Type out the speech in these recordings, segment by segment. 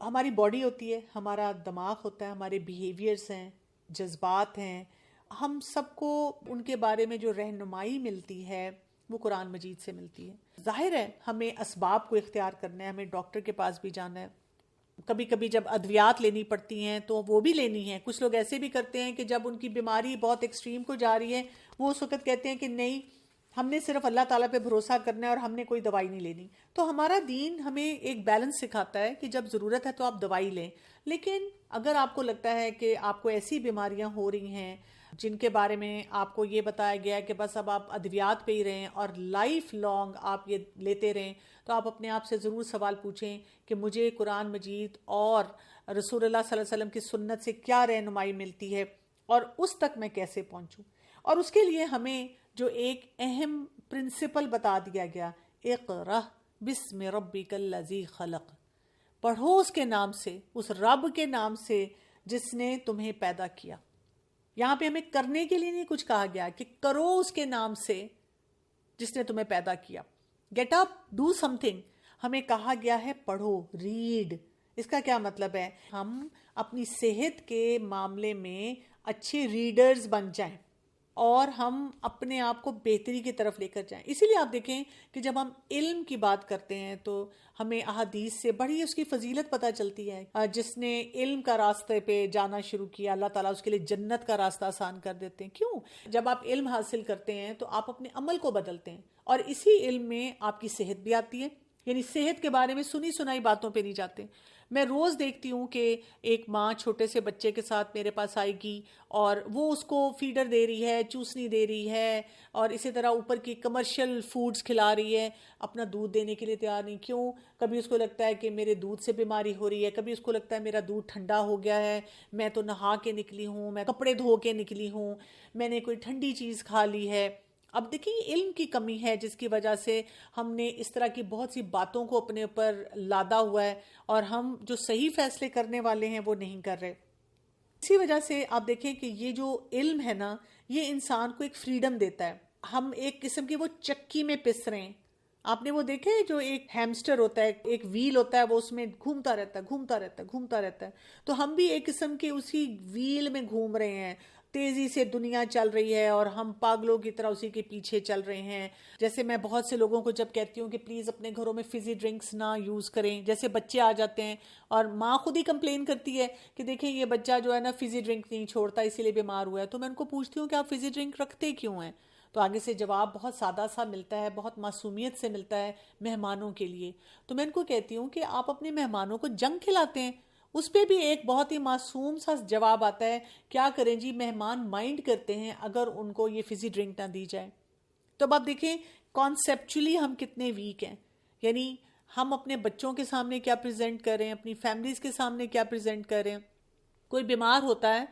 ہماری باڈی ہوتی ہے، ہمارا دماغ ہوتا ہے، ہمارے بیہیویئرس ہیں، جذبات ہیں، ہم سب کو ان کے بارے میں جو رہنمائی ملتی ہے وہ قرآن مجید سے ملتی ہے۔ ظاہر ہے ہمیں اسباب کو اختیار کرنا ہے، ہمیں ڈاکٹر کے پاس بھی جانا ہے، کبھی کبھی جب ادویات لینی پڑتی ہیں تو وہ بھی لینی ہیں۔ کچھ لوگ ایسے بھی کرتے ہیں کہ جب ان کی بیماری بہت ایکسٹریم کو جا رہی ہے وہ اس وقت کہتے ہیں کہ نہیں، ہم نے صرف اللہ تعالیٰ پہ بھروسہ کرنا ہے اور ہم نے کوئی دوائی نہیں لینی۔ تو ہمارا دین ہمیں ایک بیلنس سکھاتا ہے کہ جب ضرورت ہے تو آپ دوائی لیں، لیکن اگر آپ کو لگتا ہے کہ آپ کو ایسی بیماریاں ہو رہی ہیں جن کے بارے میں آپ کو یہ بتایا گیا ہے کہ بس اب آپ ادویات پہ ہی رہیں اور لائف لانگ آپ یہ لیتے رہیں، تو آپ اپنے آپ سے ضرور سوال پوچھیں کہ مجھے قرآن مجید اور رسول اللہ صلی اللہ علیہ وسلم کی سنت سے کیا رہنمائی ملتی ہے اور اس تک میں کیسے پہنچوں۔ اور اس کے لیے ہمیں جو ایک اہم پرنسپل بتا دیا گیا، اقرأ بسم ربک الذی خلق، پڑھو اس کے نام سے، اس رب کے نام سے جس نے تمہیں پیدا کیا۔ یہاں پہ ہمیں کرنے کے لیے نہیں کچھ کہا گیا کہ کرو اس کے نام سے جس نے تمہیں پیدا کیا، get up do something. ہمیں کہا گیا ہے پڑھو، ریڈ۔ اس کا کیا مطلب ہے؟ ہم اپنی صحت کے معاملے میں اچھے ریڈرز بن جائیں اور ہم اپنے آپ کو بہتری کی طرف لے کر جائیں۔ اسی لیے آپ دیکھیں کہ جب ہم علم کی بات کرتے ہیں تو ہمیں احادیث سے بڑی اس کی فضیلت پتہ چلتی ہے۔ جس نے علم کا راستے پہ جانا شروع کیا، اللہ تعالیٰ اس کے لیے جنت کا راستہ آسان کر دیتے ہیں۔ کیوں؟ جب آپ علم حاصل کرتے ہیں تو آپ اپنے عمل کو بدلتے ہیں، اور اسی علم میں آپ کی صحت بھی آتی ہے۔ یعنی صحت کے بارے میں سنی سنائی باتوں پہ نہیں جاتے۔ میں روز دیکھتی ہوں کہ ایک ماں چھوٹے سے بچے کے ساتھ میرے پاس آئے گی اور وہ اس کو فیڈر دے رہی ہے، چوسنی دے رہی ہے، اور اسی طرح اوپر کی کمرشل فوڈز کھلا رہی ہے، اپنا دودھ دینے کے لیے تیار نہیں۔ کیوں؟ کبھی اس کو لگتا ہے کہ میرے دودھ سے بیماری ہو رہی ہے، کبھی اس کو لگتا ہے میرا دودھ ٹھنڈا ہو گیا ہے، میں تو نہا کے نکلی ہوں، میں کپڑے دھو کے نکلی ہوں، میں نے کوئی ٹھنڈی چیز کھا لی ہے۔ اب دیکھیں علم کی کمی ہے جس کی وجہ سے ہم نے اس طرح کی بہت سی باتوں کو اپنے اوپر لادا ہوا ہے، اور ہم جو صحیح فیصلے کرنے والے ہیں وہ نہیں کر رہے۔ اسی وجہ سے آپ دیکھیں کہ یہ جو علم ہے نا، یہ انسان کو ایک فریڈم دیتا ہے۔ ہم ایک قسم کی وہ چکی میں پس رہے ہیں۔ آپ نے وہ دیکھے جو ایک ہیمسٹر ہوتا ہے، ایک ویل ہوتا ہے، وہ اس میں گھومتا رہتا ہے، گھومتا رہتا ہے، گھومتا رہتا ہے۔ تو ہم بھی ایک قسم کے اسی ویل میں گھوم رہے ہیں۔ تیزی سے دنیا چل رہی ہے اور ہم پاگلوں کی طرح اسی کے پیچھے چل رہے ہیں۔ جیسے میں بہت سے لوگوں کو جب کہتی ہوں کہ پلیز اپنے گھروں میں فزی ڈرنکس نہ یوز کریں، جیسے بچے آ جاتے ہیں اور ماں خود ہی کمپلین کرتی ہے کہ دیکھیں یہ بچہ جو ہے نا فزی ڈرنک نہیں چھوڑتا، اسی لیے بیمار ہوا ہے۔ تو میں ان کو پوچھتی ہوں کہ آپ فزی ڈرنک رکھتے کیوں ہیں؟ تو آگے سے جواب بہت سادہ سا ملتا ہے، بہت معصومیت سے ملتا ہے، مہمانوں کے لیے۔ تو میں ان کو کہتی ہوں کہ آپ اپنے مہمانوں کو جنک کھلاتے ہیں۔ اس پہ بھی ایک بہت ہی معصوم سا جواب آتا ہے، کیا کریں جی، مہمان مائنڈ کرتے ہیں اگر ان کو یہ فزی ڈرنک نہ دی جائے۔ تو اب آپ دیکھیں کانسیپچولی ہم کتنے ویک ہیں۔ یعنی ہم اپنے بچوں کے سامنے کیا پریزنٹ کر رہے ہیں، اپنی فیملیز کے سامنے کیا پریزنٹ کر رہے ہیں۔ کوئی بیمار ہوتا ہے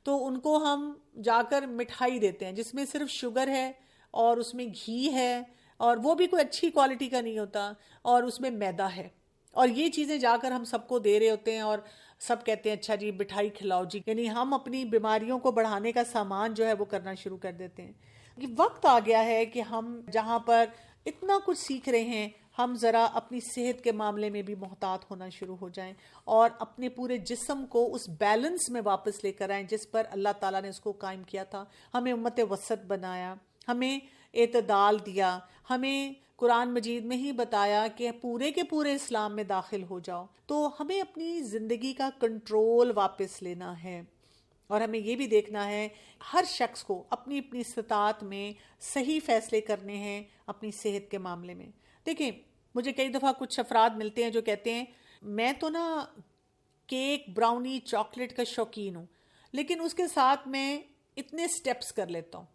تو ان کو ہم جا کر مٹھائی دیتے ہیں جس میں صرف شوگر ہے اور اس میں گھی ہے، اور وہ بھی کوئی اچھی کوالٹی کا نہیں ہوتا، اور اس میں میدا ہے، اور یہ چیزیں جا کر ہم سب کو دے رہے ہوتے ہیں، اور سب کہتے ہیں اچھا جی مٹھائی کھلاؤ جی۔ یعنی ہم اپنی بیماریوں کو بڑھانے کا سامان جو ہے وہ کرنا شروع کر دیتے ہیں۔ یہ وقت آ گیا ہے کہ ہم جہاں پر اتنا کچھ سیکھ رہے ہیں، ہم ذرا اپنی صحت کے معاملے میں بھی محتاط ہونا شروع ہو جائیں اور اپنے پورے جسم کو اس بیلنس میں واپس لے کر آئیں جس پر اللہ تعالیٰ نے اس کو قائم کیا تھا۔ ہمیں امت وسط بنایا، ہمیں اعتدال دیا، ہمیں قرآن مجید میں ہی بتایا کہ پورے کے پورے اسلام میں داخل ہو جاؤ۔ تو ہمیں اپنی زندگی کا کنٹرول واپس لینا ہے، اور ہمیں یہ بھی دیکھنا ہے ہر شخص کو اپنی اپنی استطاعت میں صحیح فیصلے کرنے ہیں اپنی صحت کے معاملے میں۔ دیکھیں مجھے کئی دفعہ کچھ افراد ملتے ہیں جو کہتے ہیں میں تو نا کیک، براؤنی، چاکلیٹ کا شوقین ہوں، لیکن اس کے ساتھ میں اتنے سٹیپس کر لیتا ہوں،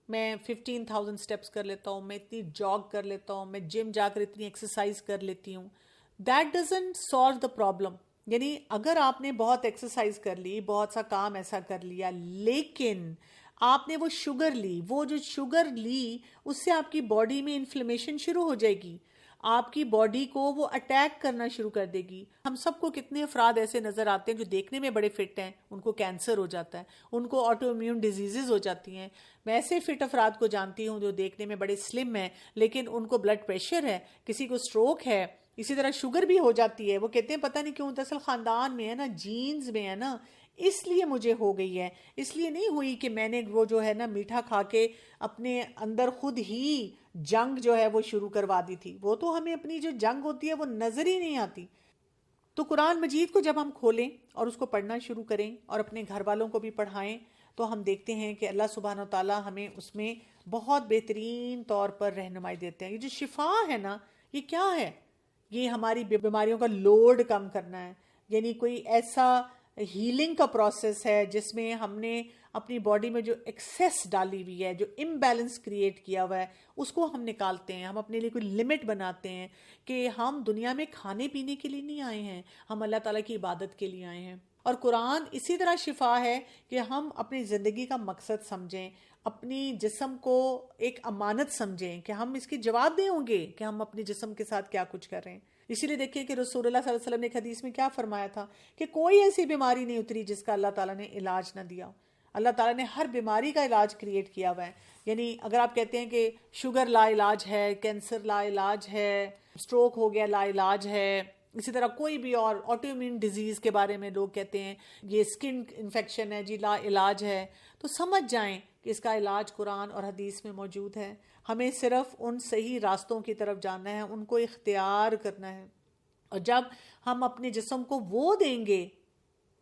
میں 15,000 سٹیپس کر لیتا ہوں، میں اتنی جاگ کر لیتا ہوں، میں جم جا کر اتنی ایکسرسائز کر لیتی ہوں۔ That doesn't solve the problem. یعنی اگر آپ نے بہت ایکسرسائز کر لی، بہت سا کام ایسا کر لیا، لیکن آپ نے وہ شوگر لی، وہ جو شوگر لی اس سے آپ کی باڈی میں انفلیمیشن شروع ہو جائے گی، آپ کی باڈی کو وہ اٹیک کرنا شروع کر دے گی۔ ہم سب کو کتنے افراد ایسے نظر آتے ہیں جو دیکھنے میں بڑے فٹ ہیں، ان کو کینسر ہو جاتا ہے، ان کو آٹو امیون ڈیزیزز ہو جاتی ہیں۔ میں ایسے فٹ افراد کو جانتی ہوں جو دیکھنے میں بڑے سلم ہیں لیکن ان کو بلڈ پریشر ہے، کسی کو سٹروک ہے، اسی طرح شوگر بھی ہو جاتی ہے. وہ کہتے ہیں پتہ نہیں کیوں دراصل خاندان میں ہے نا، جینز میں ہے نا، اس لیے مجھے ہو گئی ہے. اس لیے نہیں ہوئی کہ میں نے وہ جو ہے نا میٹھا کھا کے اپنے اندر خود ہی جنگ جو ہے وہ شروع کروا دی تھی. وہ تو ہمیں اپنی جو جنگ ہوتی ہے وہ نظر ہی نہیں آتی. تو قرآن مجید کو جب ہم کھولیں اور اس کو پڑھنا شروع کریں اور اپنے گھر والوں کو بھی پڑھائیں تو ہم دیکھتے ہیں کہ اللہ سبحانہ و تعالیٰ ہمیں اس میں بہت بہترین طور پر رہنمائی دیتے ہیں. یہ جو شفا ہے نا، یہ کیا ہے؟ یہ ہماری بیماریوں کا لوڈ کم کرنا ہے. یعنی کوئی ایسا ہیلنگ کا پروسیس ہے جس میں ہم نے اپنی باڈی میں جو ایکسیس ڈالی ہوئی ہے، جو امبیلنس کریٹ کیا ہوا ہے، اس کو ہم نکالتے ہیں. ہم اپنے لیے کوئی لمٹ بناتے ہیں کہ ہم دنیا میں کھانے پینے کے لیے نہیں آئے ہیں، ہم اللہ تعالیٰ کی عبادت کے لیے آئے ہیں. اور قرآن اسی طرح شفا ہے کہ ہم اپنی زندگی کا مقصد سمجھیں، اپنی جسم کو ایک امانت سمجھیں کہ ہم اس کی جواب دیں ہوں گے کہ ہم اپنے جسم کے ساتھ کیا کچھ کر رہے ہیں. اسی لیے دیکھیے کہ رسول اللہ صلی اللہ علیہ وسلم نے ایک حدیث میں کیا فرمایا تھا کہ کوئی ایسی بیماری نہیں اتری جس کا اللہ تعالیٰ نے علاج نہ دیا. اللہ تعالیٰ نے ہر بیماری کا علاج کریٹ کیا ہوا ہے. یعنی اگر آپ کہتے ہیں کہ شوگر لا علاج ہے، کینسر لا علاج ہے، اسٹروک ہو گیا لا علاج ہے، اسی طرح کوئی بھی اور آٹو امیون ڈیزیز کے بارے میں لوگ کہتے ہیں یہ اسکن انفیکشن ہے جی لا علاج ہے، تو سمجھ جائیں کہ اس کا علاج قرآن اور حدیث میں موجود ہے. ہمیں صرف ان صحیح راستوں کی طرف جانا ہے، ان کو اختیار کرنا ہے. اور جب ہم اپنے جسم کو وہ دیں گے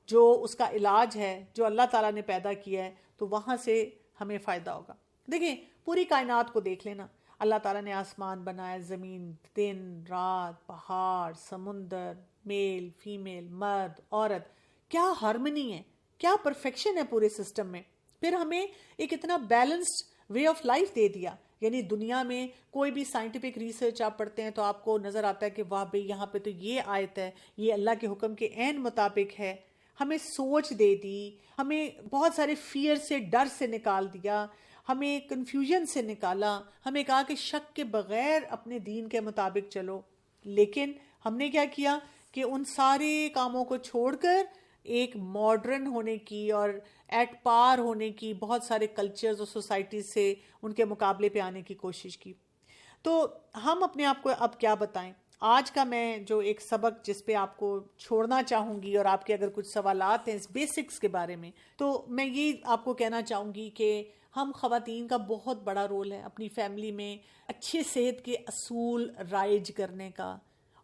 جو اس کا علاج ہے، جو اللہ تعالیٰ نے پیدا کیا ہے، تو وہاں سے ہمیں فائدہ ہوگا. دیکھیں پوری کائنات کو دیکھ لینا. اللہ تعالیٰ نے آسمان بنایا، زمین، دن رات، پہاڑ، سمندر، میل فیمیل، مرد عورت، کیا ہارمنی ہے، کیا پرفیکشن ہے پورے سسٹم میں. پھر ہمیں ایک اتنا بیلنسڈ وے آف لائف دے دیا. یعنی دنیا میں کوئی بھی سائنٹیفک ریسرچ آپ پڑھتے ہیں تو آپ کو نظر آتا ہے کہ واہ بھئی یہاں پہ تو یہ آیت ہے، یہ اللہ کے حکم کے عین مطابق ہے. ہمیں سوچ دے دی، ہمیں بہت سارے فیئر سے، ڈر سے نکال دیا، ہمیں کنفیوژن سے نکالا، ہمیں کہا کہ شک کے بغیر اپنے دین کے مطابق چلو. لیکن ہم نے کیا کیا کہ ان سارے کاموں کو چھوڑ کر ایک ماڈرن ہونے کی اور ایٹ پار ہونے کی، بہت سارے کلچرز اور سوسائٹیز سے ان کے مقابلے پہ آنے کی کوشش کی. تو ہم اپنے آپ کو اب کیا بتائیں؟ آج کا میں جو ایک سبق جس پہ آپ کو چھوڑنا چاہوں گی، اور آپ کے اگر کچھ سوالات ہیں اس بیسکس کے بارے میں، تو میں یہ آپ کو کہنا چاہوں گی کہ ہم خواتین کا بہت بڑا رول ہے اپنی فیملی میں اچھے صحت کے اصول رائج کرنے کا،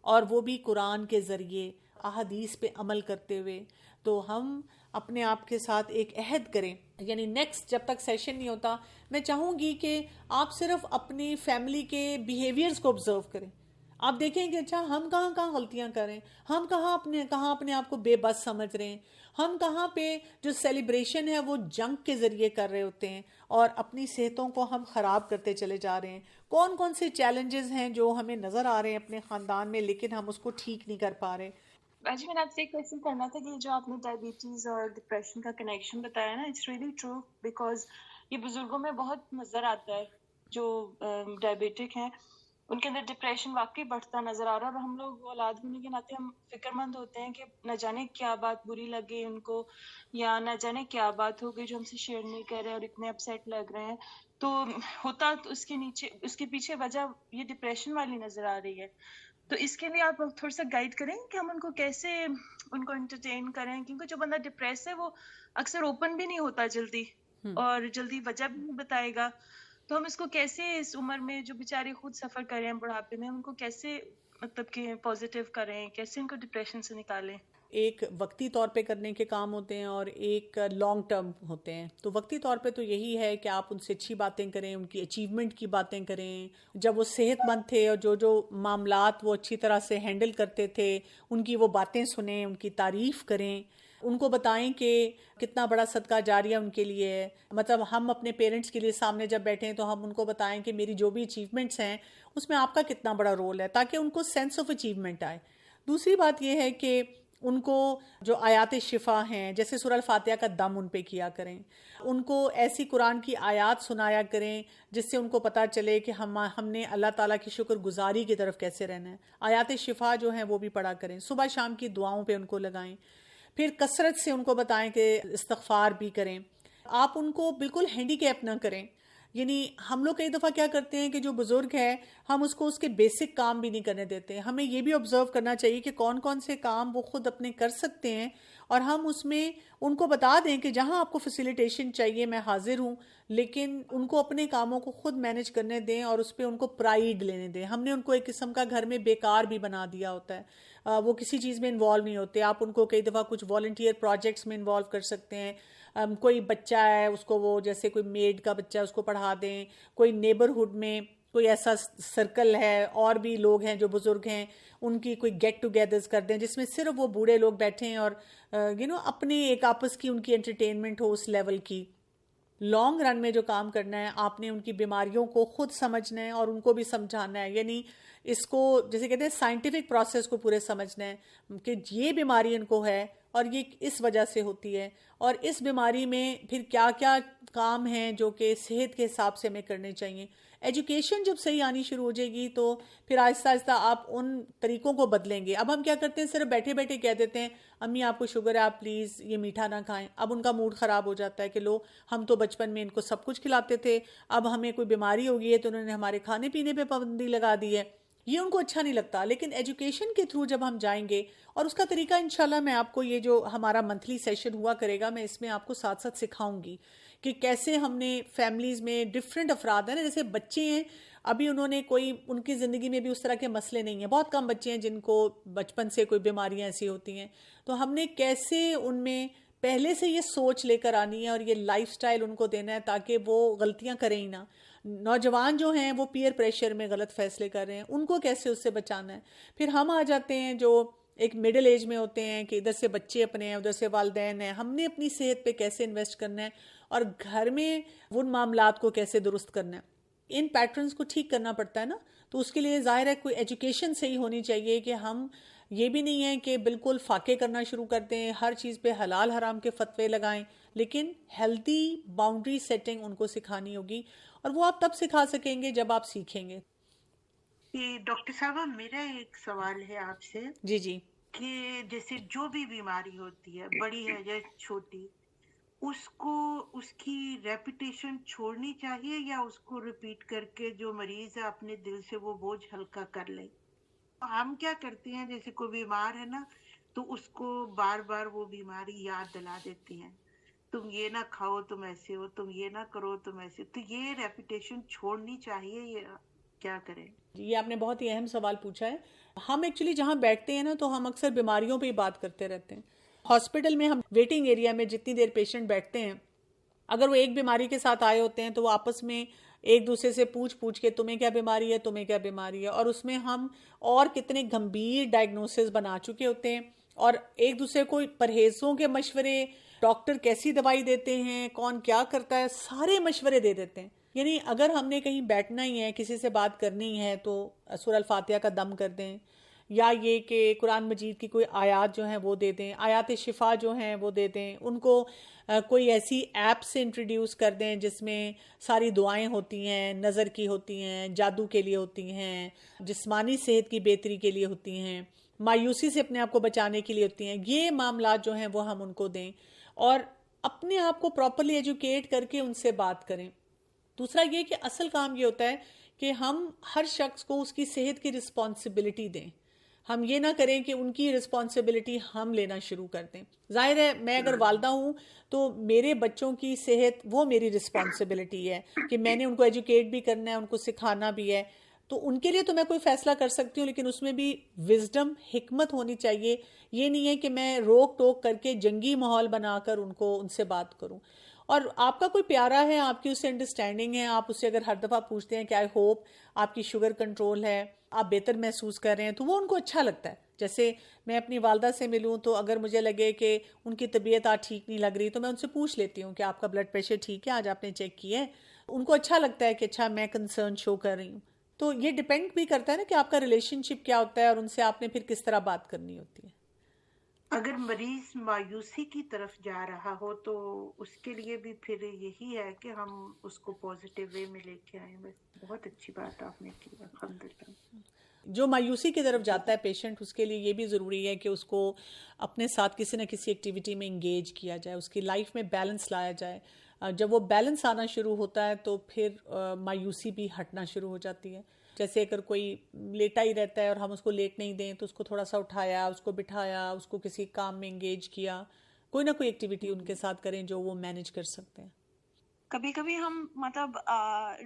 اور وہ بھی قرآن کے ذریعے، احادیث پہ عمل کرتے ہوئے. تو ہم اپنے آپ کے ساتھ ایک عہد کریں. یعنی نیکسٹ جب تک سیشن نہیں ہوتا، میں چاہوں گی کہ آپ صرف اپنی فیملی کے بیہیویئرز کو آبزرو کریں. آپ دیکھیں کہ اچھا ہم کہاں کہاں غلطیاں کریں، ہم کہاں اپنے آپ کو بے بس سمجھ رہے ہیں، ہم کہاں پہ جو سیلیبریشن ہے وہ جنگ کے ذریعے کر رہے ہوتے ہیں اور اپنی صحتوں کو ہم خراب کرتے چلے جا رہے ہیں. کون کون سے چیلنجز ہیں جو ہمیں نظر آ رہے ہیں اپنے خاندان میں، لیکن ہم اس کو ٹھیک نہیں کر پا رہے. آج میں نے آپ سے ایک کوشچن کرنا تھا کہ جو آپ نے ڈائبٹیز اور ڈپریشن کا کنیکشن بتایا نا، اٹس ریئلی ٹرو، بیکاز یہ بزرگوں میں بہت نظر آتا ہے. جو ڈائبیٹک ہیں ان کے اندر ڈپریشن واقعی بڑھتا نظر آ رہا ہے. اور ہم لوگ اولاد ہونے کے ناطے ہم فکر مند ہوتے ہیں کہ نہ جانے کیا بات بری لگے ان کو، یا نہ جانے کیا بات ہو گئی جو ہم سے شیئر نہیں کر رہے اور اتنے اپسیٹ لگ رہے ہیں. تو ہوتا تو اس کے پیچھے وجہ یہ ڈپریشن والی نظر آ رہی ہے. تو اس کے لیے آپ تھوڑا سا گائیڈ کریں کہ ہم ان کو کیسے ان کو انٹرٹین کریں، کیونکہ جو بندہ ڈپریس ہے وہ اکثر اوپن بھی نہیں ہوتا جلدی، اور جلدی وجہ بھی نہیں بتائے گا. تو ہم اس کو کیسے اس عمر میں جو بیچارے خود سفر کر رہے ہیں بڑھاپے میں، ان کو کیسے مطلب کہ پازیٹیو کریں، کیسے ان کو ڈپریشن سے نکالیں؟ ایک وقتی طور پہ کرنے کے کام ہوتے ہیں اور ایک لانگ ٹرم ہوتے ہیں. تو وقتی طور پہ تو یہی ہے کہ آپ ان سے اچھی باتیں کریں، ان کی اچیومنٹ کی باتیں کریں، جب وہ صحت مند تھے اور جو معاملات وہ اچھی طرح سے ہینڈل کرتے تھے ان کی وہ باتیں سنیں، ان کی تعریف کریں، ان کو بتائیں کہ کتنا بڑا صدقہ جاریہ ان کے لیے ہے. مطلب ہم اپنے پیرنٹس کے لیے سامنے جب بیٹھیں تو ہم ان کو بتائیں کہ میری جو بھی اچیومنٹس ہیں اس میں آپ کا کتنا بڑا رول ہے، تاکہ ان کو سینس آف اچیومنٹ آئے. دوسری بات یہ ہے کہ ان کو جو آیات شفا ہیں، جیسے سورہ الفاتحہ کا دم ان پہ کیا کریں، ان کو ایسی قرآن کی آیات سنایا کریں جس سے ان کو پتہ چلے کہ ہم نے اللہ تعالیٰ کی شکر گزاری کی طرف کیسے رہنا ہے. آیات شفا جو ہیں وہ بھی پڑھا کریں، صبح شام کی دعاؤں پہ ان کو لگائیں. پھر کثرت سے ان کو بتائیں کہ استغفار بھی کریں. آپ ان کو بالکل ہینڈی کیپ نہ کریں. یعنی ہم لوگ کئی دفعہ کیا کرتے ہیں کہ جو بزرگ ہے ہم اس کو اس کے بیسک کام بھی نہیں کرنے دیتے. ہمیں یہ بھی آبزرو کرنا چاہیے کہ کون کون سے کام وہ خود اپنے کر سکتے ہیں, اور ہم اس میں ان کو بتا دیں کہ جہاں آپ کو فیسیلیٹیشن چاہیے میں حاضر ہوں, لیکن ان کو اپنے کاموں کو خود مینج کرنے دیں اور اس پہ ان کو پرائیڈ لینے دیں. ہم نے ان کو ایک قسم کا گھر میں بیکار بھی بنا دیا ہوتا ہے, وہ کسی چیز میں انوالو نہیں ہوتے. آپ ان کو کئی دفعہ کچھ والنٹیئر پروجیکٹس میں انوالو کر سکتے ہیں. کوئی بچہ ہے اس کو وہ جیسے کوئی میڈ کا بچہ ہے اس کو پڑھا دیں, کوئی نیبرہڈ میں کوئی ایسا سرکل ہے اور بھی لوگ ہیں جو بزرگ ہیں ان کی کوئی گیٹ ٹوگیدرز کر دیں جس میں صرف وہ بوڑھے لوگ بیٹھے ہیں اور اپنے ایک آپس کی ان کی انٹرٹینمنٹ ہو اس لیول کی. لانگ رن میں جو کام کرنا ہے آپ نے ان کی بیماریوں کو خود سمجھنا ہے اور ان کو بھی سمجھانا ہے. یعنی اس کو جیسے کہتے ہیں سائنٹیفک پروسیس کو پورے سمجھنا ہے کہ یہ بیماری ان کو ہے اور یہ اس وجہ سے ہوتی ہے, اور اس بیماری میں پھر کیا کیا کام ہیں جو کہ صحت کے حساب سے ہمیں کرنے چاہیے. ایجوکیشن جب صحیح آنی شروع ہو جائے گی تو پھر آہستہ آہستہ آپ ان طریقوں کو بدلیں گے. اب ہم کیا کرتے ہیں صرف بیٹھے بیٹھے کہہ دیتے ہیں امی آپ کو شوگر ہے آپ پلیز یہ میٹھا نہ کھائیں. اب ان کا موڈ خراب ہو جاتا ہے کہ لو ہم تو بچپن میں ان کو سب کچھ کھلاتے تھے, اب ہمیں کوئی بیماری ہو گئی ہے تو انہوں نے ہمارے کھانے پینے پہ پابندی لگا دی ہے. یہ ان کو اچھا نہیں لگتا. لیکن ایجوکیشن کے تھرو جب ہم جائیں گے, اور اس کا طریقہ انشاءاللہ میں آپ کو یہ جو ہمارا منتھلی سیشن ہوا کرے گا میں اس میں آپ کو ساتھ ساتھ سکھاؤں گی کہ کیسے ہم نے فیملیز میں ڈفرینٹ افراد ہیں نا, جیسے بچے ہیں ابھی انہوں نے کوئی ان کی زندگی میں بھی اس طرح کے مسئلے نہیں ہیں, بہت کم بچے ہیں جن کو بچپن سے کوئی بیماریاں ایسی ہوتی ہیں, تو ہم نے کیسے ان میں پہلے سے یہ سوچ لے کر آنی ہے اور یہ لائف سٹائل ان کو دینا ہے تاکہ وہ غلطیاں کریں ہی نہ. نوجوان جو ہیں وہ پیئر پریشر میں غلط فیصلے کر رہے ہیں, ان کو کیسے اس سے بچانا ہے. پھر ہم آ جاتے ہیں جو ایک مڈل ایج میں ہوتے ہیں کہ ادھر سے بچے اپنے ہیں ادھر سے والدین ہیں, ہم نے اپنی صحت پہ کیسے انویسٹ کرنا ہے اور گھر میں ان معاملات کو کیسے درست کرنا ہے. ان پیٹرنز کو ٹھیک کرنا پڑتا ہے نا, تو اس کے لیے ظاہر ہے کوئی ایجوکیشن صحیح ہونی چاہیے کہ ہم یہ بھی نہیں ہے کہ بالکل فاقے کرنا شروع کر دیں, ہر چیز پہ حلال حرام کے فتوے لگائیں, لیکن ہیلدی باؤنڈری سیٹنگ ان کو سکھانی ہوگی, اور وہ آپ تب سکھا سکیں گے جب آپ سیکھیں گے. ڈاکٹر صاحبہ میرا ایک سوال ہے آپ سے جی کہ جیسے جو بھی بیماری ہوتی ہے بڑی ہے یا چھوٹی, اس کو اس کی ریپیٹیشن چھوڑنی چاہیے یا اس کو ریپیٹ کر کے جو مریض ہے اپنے دل سے وہ بوجھ ہلکا کر لے. ہم کیا کرتے ہیں جیسے کوئی بیمار ہے نا تو اس کو بار بار وہ بیماری یاد دلا دیتی ہیں, تم یہ نہ کھاؤ تم ایسے ہو, تم یہ نہ کرو تم ایسے, تو یہ ریپیٹیشن چھوڑنی چاہیے یا کیا کریں؟ یہ آپ نے بہت ہی اہم سوال پوچھا ہے. ہم ایکچولی جہاں بیٹھتے ہیں نا تو ہم اکثر بیماریوں پہ ہی بات کرتے رہتے ہیں. ہاسپٹل میں ہم ویٹنگ ایریا میں جتنی دیر پیشنٹ بیٹھتے ہیں, اگر وہ ایک بیماری کے ساتھ آئے ہوتے ہیں تو وہ آپس میں ایک دوسرے سے پوچھ کے تمہیں کیا بیماری ہے تمہیں کیا بیماری ہے, اور اس میں ہم اور کتنے گمبھیر ڈائگنوسس بنا چکے ہوتے ہیں, اور ایک دوسرے کو پرہیزوں کے مشورے, ڈاکٹر کیسی دوائی دیتے ہیں, کون کیا کرتا ہے, سارے مشورے دے دیتے ہیں. یعنی اگر ہم نے کہیں بیٹھنا ہی ہے کسی سے بات کرنی ہے تو سورہ الفاتحہ کا دم کر دیں, یا یہ کہ قرآن مجید کی کوئی آیات جو ہیں وہ دے دیں, آیات شفا جو ہیں وہ دے دیں, ان کو کوئی ایسی ایپ سے انٹروڈیوس کر دیں جس میں ساری دعائیں ہوتی ہیں, نظر کی ہوتی ہیں, جادو کے لیے ہوتی ہیں, جسمانی صحت کی بہتری کے لیے ہوتی ہیں, مایوسی سے اپنے آپ کو بچانے کے لیے ہوتی ہیں. یہ معاملات جو ہیں وہ ہم ان کو دیں اور اپنے آپ کو پراپرلی ایجوکیٹ کر کے ان سے بات کریں. دوسرا یہ کہ اصل کام یہ ہوتا ہے کہ ہم ہر شخص کو اس کی صحت کی رسپانسبلٹی دیں. ہم یہ نہ کریں کہ ان کی رسپانسبلٹی ہم لینا شروع کر دیں. ظاہر ہے میں اگر والدہ ہوں تو میرے بچوں کی صحت وہ میری رسپانسبلٹی ہے کہ میں نے ان کو ایجوکیٹ بھی کرنا ہے, ان کو سکھانا بھی ہے. تو ان کے لیے تو میں کوئی فیصلہ کر سکتی ہوں, لیکن اس میں بھی وزڈم, حکمت ہونی چاہیے. یہ نہیں ہے کہ میں روک ٹوک کر کے جنگی ماحول بنا کر ان سے بات کروں. اور آپ کا کوئی پیارا ہے, آپ کی اس سے انڈرسٹینڈنگ ہے, آپ اس سے اگر ہر دفعہ پوچھتے ہیں کہ آئی ہوپ آپ کی شوگر کنٹرول ہے, آپ بہتر محسوس کر رہے ہیں, تو وہ ان کو اچھا لگتا ہے. جیسے میں اپنی والدہ سے ملوں تو اگر مجھے لگے کہ ان کی طبیعت آج ٹھیک نہیں لگ رہی تو میں ان سے پوچھ لیتی ہوں کہ آپ کا بلڈ پریشر ٹھیک ہے, آج آپ نے چیک کیا ہے. ان کو اچھا لگتا ہے کہ اچھا میں کنسرن شو کر رہی ہوں. تو یہ ڈیپینڈ بھی کرتا ہے نا کہ آپ کا ریلیشن شپ کیا ہوتا ہے اور ان سے آپ نے پھر کس طرح بات کرنی ہوتی ہے. اگر مریض مایوسی کی طرف جا رہا ہو تو اس کے لیے بھی پھر یہی ہے کہ ہم اس کو پازیٹیو وے میں لے کے آئیں. بس بہت اچھی بات آپ نے کی, الحمدللہ. جو مایوسی کی طرف جاتا ہے پیشنٹ, اس کے لیے یہ بھی ضروری ہے کہ اس کو اپنے ساتھ کسی نہ کسی ایکٹیویٹی میں انگیج کیا جائے, اس کی لائف میں بیلنس لایا جائے. جب وہ بیلنس آنا شروع ہوتا ہے تو پھر مایوسی بھی ہٹنا شروع ہو جاتی ہے. جیسے اگر کوئی لیٹا ہی رہتا ہے اور ہم اس کو لیٹ نہیں دیں تو اس کو تھوڑا سا اٹھایا, اس کو بٹھایا, اس کو کسی کام میں انگیج کیا, کوئی نہ کوئی ایکٹیویٹی ان کے ساتھ کریں جو وہ مینیج کر سکتے ہیں. کبھی کبھی ہم مطلب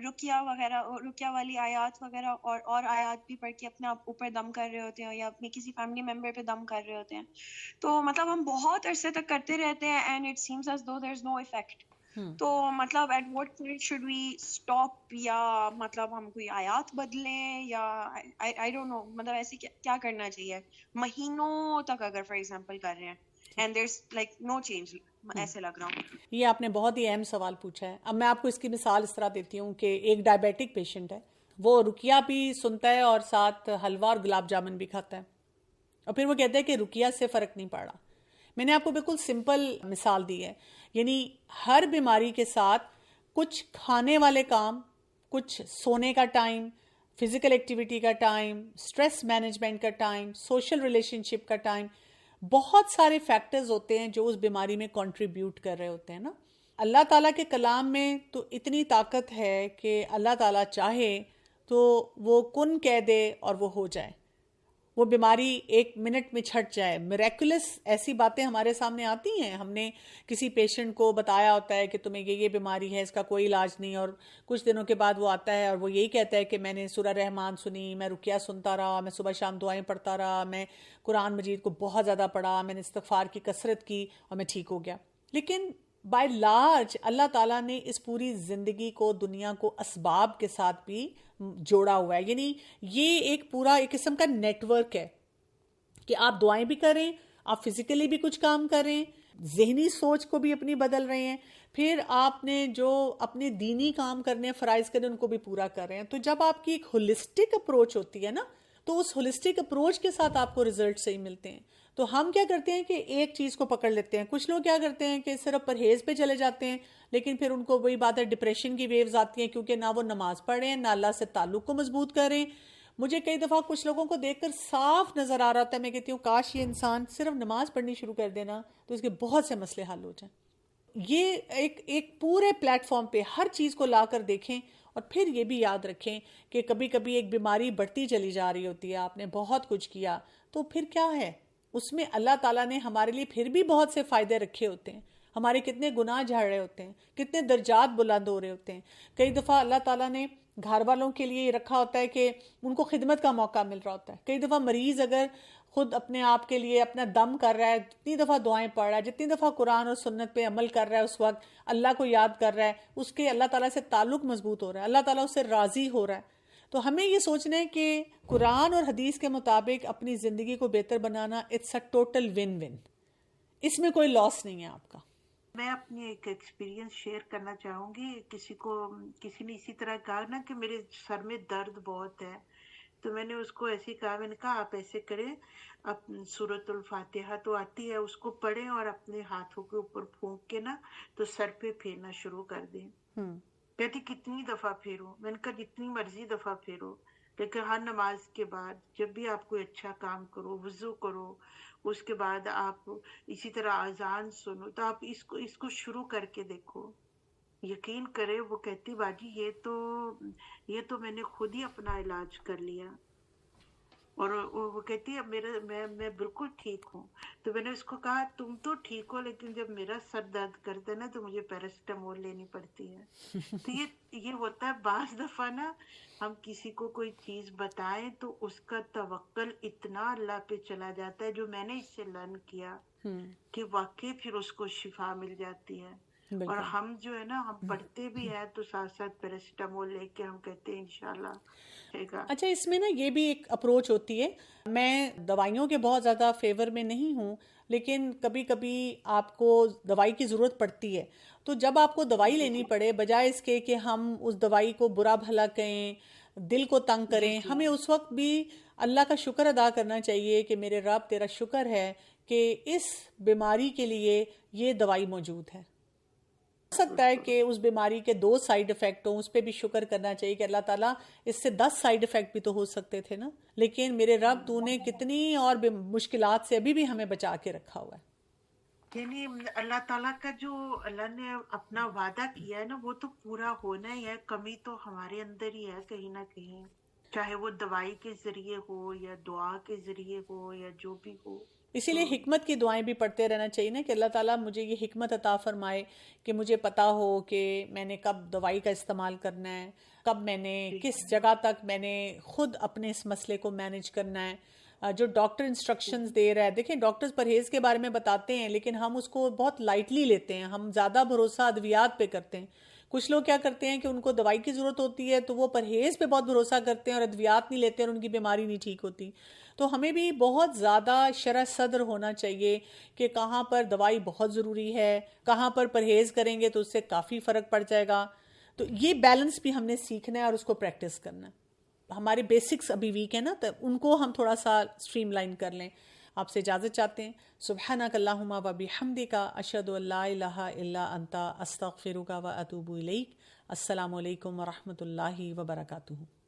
رقیہ وغیرہ, رقیہ والی آیات وغیرہ اور آیات بھی پڑھ کے اپنے آپ اوپر دم کر رہے ہوتے ہیں یا اپنے کسی فیملی ممبر پہ دم کر رہے ہوتے ہیں, تو مطلب ہم بہت عرصے تک کرتے رہتے ہیں and it seems as though there is no effect. تو مطلب at what point should we stop, یا مطلب ہم کوئی آیات بدلیں یا آئی ڈونٹ نو, مطلب ایسے کیا کرنا چاہیے مہینوں تک اگر فار ایگزامپل کر رہے ہیں and there is like no change, ایسے لگ رہا ہوں. یہ آپ نے بہت ہی اہم سوال پوچھا ہے. اب میں آپ کو اس کی مثال اس طرح دیتی ہوں کہ ایک ڈائبیٹک پیشنٹ ہے, وہ رقیہ بھی سنتا ہے اور ساتھ حلوہ اور گلاب جامن بھی کھاتا ہے, اور پھر وہ کہتا ہے کہ رقیہ سے فرق نہیں پڑا. میں نے آپ کو بالکل سمپل مثال دی ہے, یعنی ہر بیماری کے ساتھ کچھ کھانے والے کام, کچھ سونے کا ٹائم, فزیکل ایکٹیویٹی کا ٹائم, اسٹریس مینجمنٹ کا ٹائم, سوشل ریلیشن شپ کا ٹائم, بہت سارے فیکٹرز ہوتے ہیں جو اس بیماری میں کنٹریبیوٹ کر رہے ہوتے ہیں نا. اللہ تعالیٰ کے کلام میں تو اتنی طاقت ہے کہ اللہ تعالیٰ چاہے تو وہ کن کہہ دے اور وہ ہو جائے, وہ بیماری 1 منٹ میں چھٹ جائے. میریکولس ایسی باتیں ہمارے سامنے آتی ہیں. ہم نے کسی پیشنٹ کو بتایا ہوتا ہے کہ تمہیں یہ بیماری ہے, اس کا کوئی علاج نہیں, اور کچھ دنوں کے بعد وہ آتا ہے اور وہ یہی کہتا ہے کہ میں نے سورہ رحمان سنی, میں رقیہ سنتا رہا, میں صبح شام دعائیں پڑھتا رہا, میں قرآن مجید کو بہت زیادہ پڑھا, میں نے استغفار کی کثرت کی اور میں ٹھیک ہو گیا. لیکن بائی لارج اللہ تعالیٰ نے اس پوری زندگی کو, دنیا کو اسباب کے ساتھ بھی جوڑا ہوا ہے. یعنی یہ ایک پورا ایک قسم کا نیٹ ورک ہے کہ آپ دعائیں بھی کریں, آپ فزیکلی بھی کچھ کام کریں, ذہنی سوچ کو بھی اپنی بدل رہے ہیں, پھر آپ نے جو اپنے دینی کام کرنے ہیں, فرائض کرنے, ان کو بھی پورا کر رہے ہیں. تو جب آپ کی ایک ہولسٹک اپروچ ہوتی ہے نا, تو اس ہولسٹک اپروچ کے ساتھ آپ کو ریزلٹ صحیح ملتے ہیں. تو ہم کیا کرتے ہیں کہ ایک چیز کو پکڑ لیتے ہیں. کچھ لوگ کیا کرتے ہیں کہ صرف پرہیز پہ چلے جاتے ہیں, لیکن پھر ان کو وہی بات ہے, ڈپریشن کی ویوز آتی ہیں, کیونکہ نہ وہ نماز پڑھ رہے ہیں, نہ اللہ سے تعلق کو مضبوط کر رہے ہیں. مجھے کئی دفعہ کچھ لوگوں کو دیکھ کر صاف نظر آ رہا تھا, میں کہتی ہوں کاش یہ انسان صرف نماز پڑھنی شروع کر دینا تو اس کے بہت سے مسئلے حل ہو جائیں. یہ ایک پورے پلیٹ فارم پہ ہر چیز کو لا کر دیکھیں, اور پھر یہ بھی یاد رکھیں کہ کبھی کبھی ایک بیماری بڑھتی چلی جا رہی ہوتی ہے, آپ نے بہت کچھ کیا, تو پھر کیا ہے اس میں اللہ تعالیٰ نے ہمارے لیے پھر بھی بہت سے فائدے رکھے ہوتے ہیں. ہمارے کتنے گناہ جھاڑ رہے ہوتے ہیں, کتنے درجات بلند ہو رہے ہوتے ہیں. کئی دفعہ اللہ تعالیٰ نے گھر والوں کے لیے رکھا ہوتا ہے کہ ان کو خدمت کا موقع مل رہا ہوتا ہے. کئی دفعہ مریض اگر خود اپنے آپ کے لیے اپنا دم کر رہا ہے, جتنی دفعہ دعائیں پڑھ رہا ہے, جتنی دفعہ قرآن اور سنت پہ عمل کر رہا ہے, اس وقت اللہ کو یاد کر رہا ہے, اس کے اللہ تعالیٰ سے تعلق مضبوط ہو رہا ہے, اللہ تعالیٰ اس سے راضی ہو رہا ہے. تو ہمیں یہ سوچنا ہے کہ قرآن اور حدیث کے مطابق اپنی زندگی کو بہتر بنانا, it's a total win win, اس میں کوئی لاس نہیں ہے آپ کا. میں اپنی ایک ایکسپیرینس شیئر کرنا چاہوں گی. کسی نے اسی طرح کہا نا کہ میرے سر میں درد بہت ہے, تو میں نے اس کو ایسے ہی کہا, میں نے کہا آپ ایسے کریں, سورۃ الفاتحہ تو آتی ہے, اس کو پڑھیں اور اپنے ہاتھوں کے اوپر پھونک کے نا تو سر پہ پھیرنا شروع کر دیں. کہتی کتنی دفعہ پھیرو؟ میں نے کہا جتنی مرضی دفعہ پھیرو, لیکن ہر نماز کے بعد جب بھی آپ کوئی اچھا کام کرو, وضو کرو, اس کے بعد آپ اسی طرح اذان سنو, تو آپ اس کو شروع کر کے دیکھو. یقین کرے, وہ کہتی باجی یہ تو میں نے خود ہی اپنا علاج کر لیا, اور وہ کہتی ہے میں بالکل ٹھیک ہوں. تو میں نے اس کو کہا تم تو ٹھیک ہو, لیکن جب میرا سر درد کرتا ہے نا تو مجھے پیراسٹامول لینی پڑتی ہے. تو یہ ہوتا ہے بعض دفعہ نا, ہم کسی کو کوئی چیز بتائیں تو اس کا توکل اتنا اللہ پہ چلا جاتا ہے, جو میں نے اس سے لرن کیا کہ واقعی پھر اس کو شفا مل جاتی ہے. اور ہم جو ہے نا, ہم پڑھتے بھی ہیں تو ساتھ ساتھ پیراسٹامول لے کے ہم کہتے ہیں انشاءاللہ. اچھا, اس میں نا یہ بھی ایک اپروچ ہوتی ہے. میں دوائیوں کے بہت زیادہ فیور میں نہیں ہوں, لیکن کبھی کبھی آپ کو دوائی کی ضرورت پڑتی ہے. تو جب آپ کو دوائی لینی پڑے, بجائے اس کے کہ ہم اس دوائی کو برا بھلا کہیں, دل کو تنگ کریں, ہمیں اس وقت بھی اللہ کا شکر ادا کرنا چاہیے کہ میرے رب تیرا شکر ہے کہ اس بیماری کے لیے یہ دوائی موجود ہے. ہو سکتا ہے کہ اس بیماری کے 2 سائیڈ افیکٹ ہوں, اس پہ بھی شکر کرنا چاہیے کہ اللہ تعالیٰ اس سے 10 سائیڈ افیکٹ بھی تو ہو سکتے تھے نا, لیکن میرے رب تو نے کتنی اور مشکلات سے ابھی بھی ہمیں بچا کے رکھا ہوا ہے. یعنی اللہ تعالیٰ کا جو اللہ نے اپنا وعدہ کیا ہے نا وہ تو پورا ہونا ہی ہے، کمی تو ہمارے اندر ہی ہے کہیں نہ کہیں، چاہے وہ دوائی کے ذریعے ہو یا دعا کے ذریعے ہو یا جو بھی ہو. اسی لیے حکمت کی دعائیں بھی پڑھتے رہنا چاہیے نا کہ اللہ تعالیٰ مجھے یہ حکمت عطا فرمائے کہ مجھے پتہ ہو کہ میں نے کب دوائی کا استعمال کرنا ہے، کب میں نے کس جگہ تک میں نے خود اپنے اس مسئلے کو مینیج کرنا ہے. جو ڈاکٹر انسٹرکشنز دے رہا ہے، دیکھیں ڈاکٹرز پرہیز کے بارے میں بتاتے ہیں لیکن ہم اس کو بہت لائٹلی لیتے ہیں، ہم زیادہ بھروسہ ادویات پہ کرتے ہیں. کچھ لوگ کیا کرتے ہیں کہ ان کو دوائی کی ضرورت ہوتی ہے تو وہ پرہیز پہ بہت بھروسہ کرتے ہیں اور ادویات نہیں لیتے اور ان کی بیماری نہیں ٹھیک ہوتی. تو ہمیں بھی بہت زیادہ شرح صدر ہونا چاہیے کہ کہاں پر دوائی بہت ضروری ہے، کہاں پر پرہیز کریں گے تو اس سے کافی فرق پڑ جائے گا. تو یہ بیلنس بھی ہم نے سیکھنا ہے اور اس کو پریکٹس کرنا ہے. ہمارے بیسکس ابھی ویک ہیں نا، تو ان کو ہم تھوڑا سا اسٹریم لائن کر لیں. آپ سے اجازت چاہتے ہیں. سبحانک اللہم و بحمدک، اشہد ان لا الہ الا انت، استغفرک و اتوب الیک. السلام علیکم ورحمۃ اللہ وبرکاتہ.